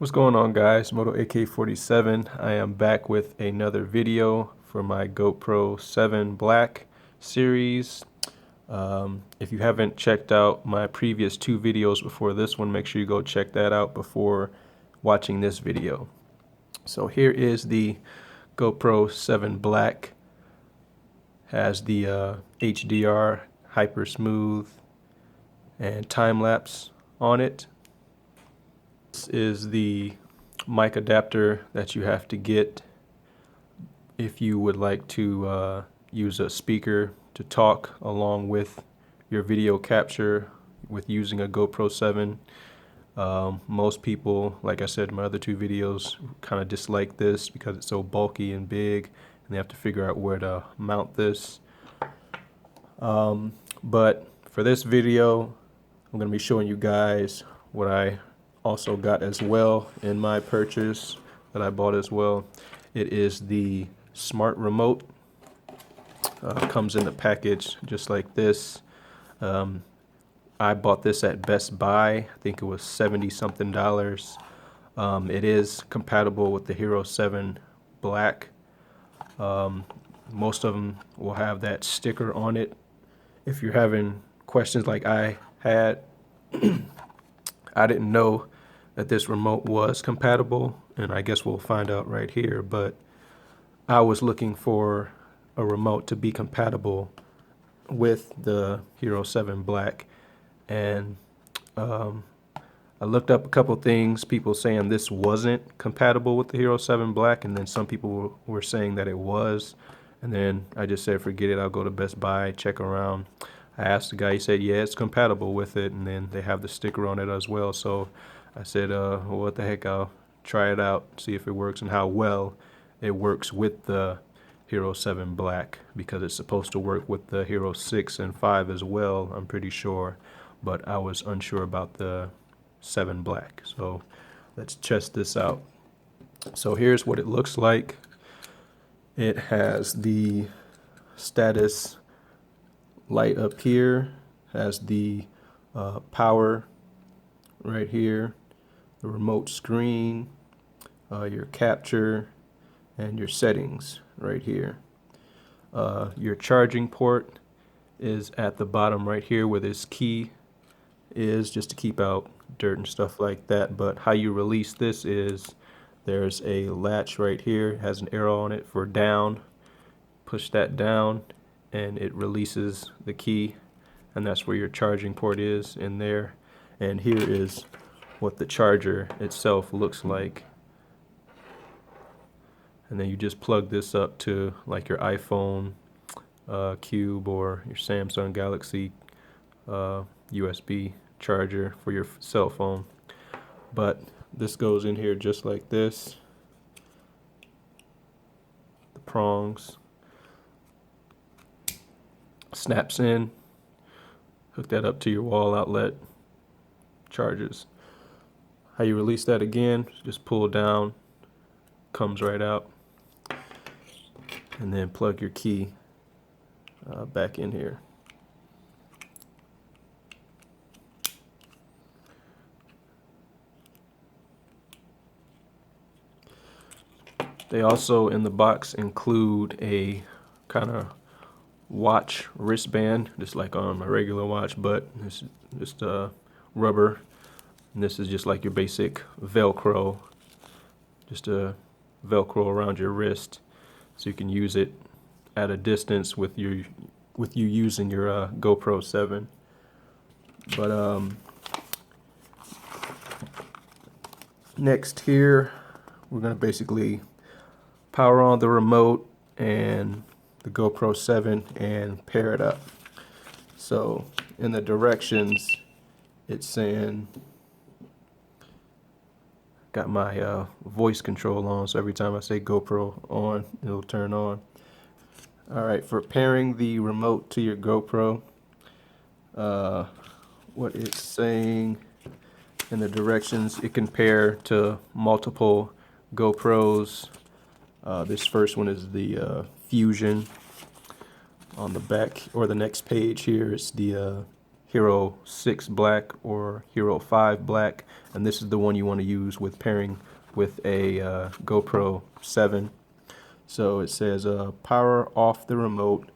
What's going on, guys? Moto AK-47. I am back with another video for my GoPro 7 Black series. If you haven't checked out my previous two videos before this one, make sure you go check that out before watching this video. So here is the GoPro 7 Black. Has the HDR, hyper smooth, and time lapse on it. This is the mic adapter that you have to get if you would like to use a speaker to talk along with your video capture with using a GoPro 7. Most people, like I said in my other two videos, kind of dislike this because it's so bulky and big and they have to figure out where to mount this. But for this video, I'm going to be showing you guys what I also got as well in my purchase that I bought as well. It is the smart remote. Comes in the package just like this. I bought this at Best Buy. I think it was $70 something. It is compatible with the Hero 7 Black. Most of them will have that sticker on it. If you're having questions like I had, I didn't know that this remote was compatible, and I guess we'll find out right here, but I was looking for a remote to be compatible with the Hero 7 Black, and I looked up a couple things, people saying this wasn't compatible with the Hero 7 Black, and then some people were saying that it was, and then I just said forget it, I'll go to Best Buy, check around. I asked the guy, he said yeah, it's compatible with it, and then they have the sticker on it as well. So I said well, what the heck, I'll try it out, see if it works and how well it works with the Hero 7 Black, because it's supposed to work with the Hero 6 and 5 as well, I'm pretty sure, but I was unsure about the 7 Black. So let's test this out. So here's what it looks like. It has the status light up here, has the power right here, the remote screen, your capture, and your settings right here. Your charging port is at the bottom right here where this key is, just to keep out dirt and stuff like that. But how you release this is there's a latch right here, it has an arrow on it for down. Push that down and it releases the key, and that's where your charging port is in there. And here is what the charger itself looks like. And then you just plug this up to like your iPhone Cube or your Samsung Galaxy USB charger for your cell phone. But this goes in here just like this. The prongs. Snaps in. Hook that up to your wall outlet. Charges. How you release that again, just pull down, comes right out, and then plug your key back in here. They also in the box include a kind of watch wristband, just like on my regular watch, but it's just rubber. And this is just like your basic Velcro, just a Velcro around your wrist, so you can use it at a distance with you using your GoPro 7. But next here, we're gonna basically power on the remote and the GoPro 7 and pair it up. So in the directions, it's saying, got my voice control on, so every time I say GoPro on, it'll turn on. Alright, for pairing the remote to your GoPro, what it's saying in the directions, it can pair to multiple GoPros. This first one is the Fusion. On the back, or the next page here, is the Hero 6 Black or Hero 5 Black, and this is the one you want to use with pairing with a GoPro 7. So it says power off the remote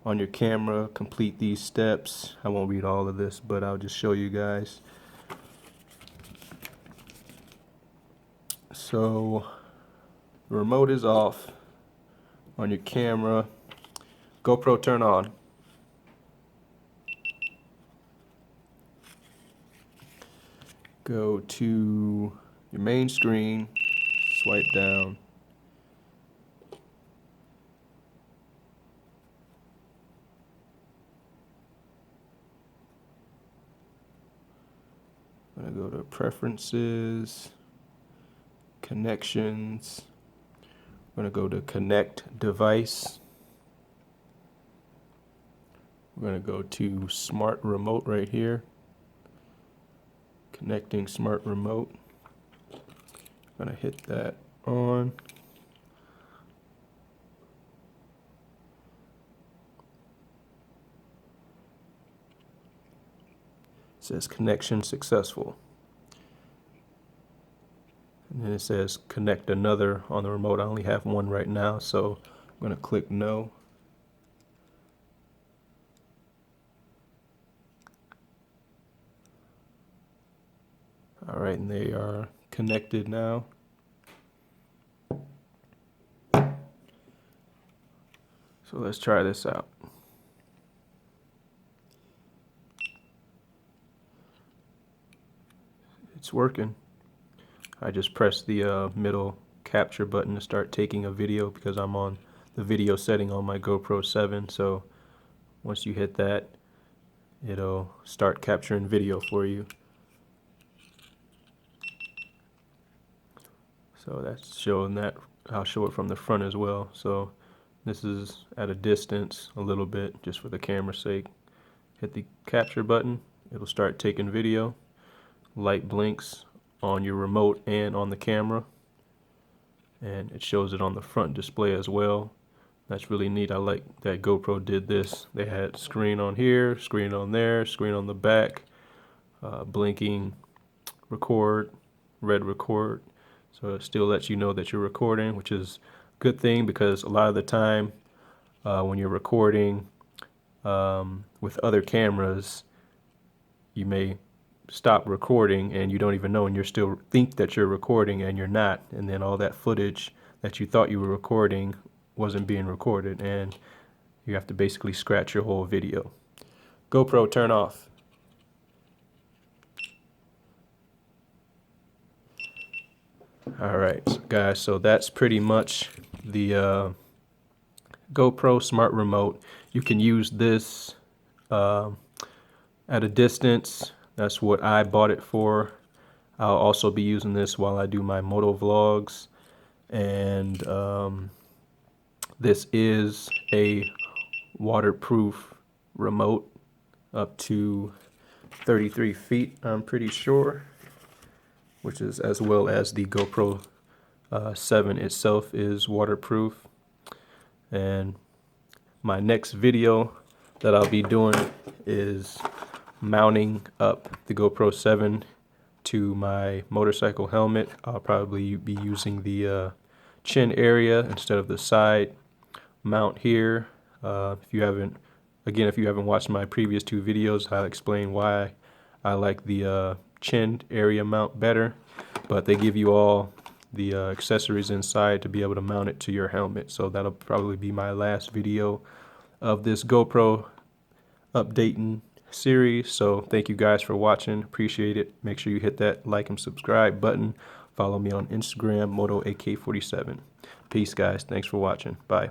on your camera, complete these steps. I won't read all of this, but I'll just show you guys. So the remote is off on your camera. GoPro, turn on. Go to your main screen, swipe down. I'm gonna go to Preferences, Connections. We're gonna go to Connect Device. We're gonna go to Smart Remote right here. Connecting Smart Remote. I'm gonna hit that on. It says connection successful. And then it says connect another on the remote. I only have one right now, so I'm gonna click no. All right, and they are connected now. So let's try this out. It's working. I just pressed the middle capture button to start taking a video because I'm on the video setting on my GoPro 7. So once you hit that, it'll start capturing video for you. So that's showing that. I'll show it from the front as well. So this is at a distance a little bit just for the camera's sake. Hit the capture button, it'll start taking video. Light blinks on your remote and on the camera, and it shows it on the front display as well. That's really neat. I like that GoPro did this. They had screen on here, screen on there, screen on the back, blinking record, red record. So it still lets you know that you're recording, which is a good thing because a lot of the time when you're recording with other cameras, you may stop recording and you don't even know, and you still think that you're recording and you're not, and then all that footage that you thought you were recording wasn't being recorded, and you have to basically scratch your whole video. GoPro, turn off. Alright guys, so that's pretty much the GoPro Smart Remote. You can use this at a distance. That's what I bought it for. I'll also be using this while I do my moto vlogs. And this is a waterproof remote up to 33 feet, I'm pretty sure, which is as well as the GoPro 7 itself is waterproof. And my next video that I'll be doing is mounting up the GoPro 7 to my motorcycle helmet. I'll probably be using the chin area instead of the side mount here. If you haven't watched my previous two videos, I'll explain why I like the chin area mount better, but they give you all the accessories inside to be able to mount it to your helmet. So that'll probably be my last video of this GoPro updating series. So thank you guys for watching, appreciate it. Make sure you hit that like and subscribe button. Follow me on Instagram, MotoAK47. Peace guys, thanks for watching, bye.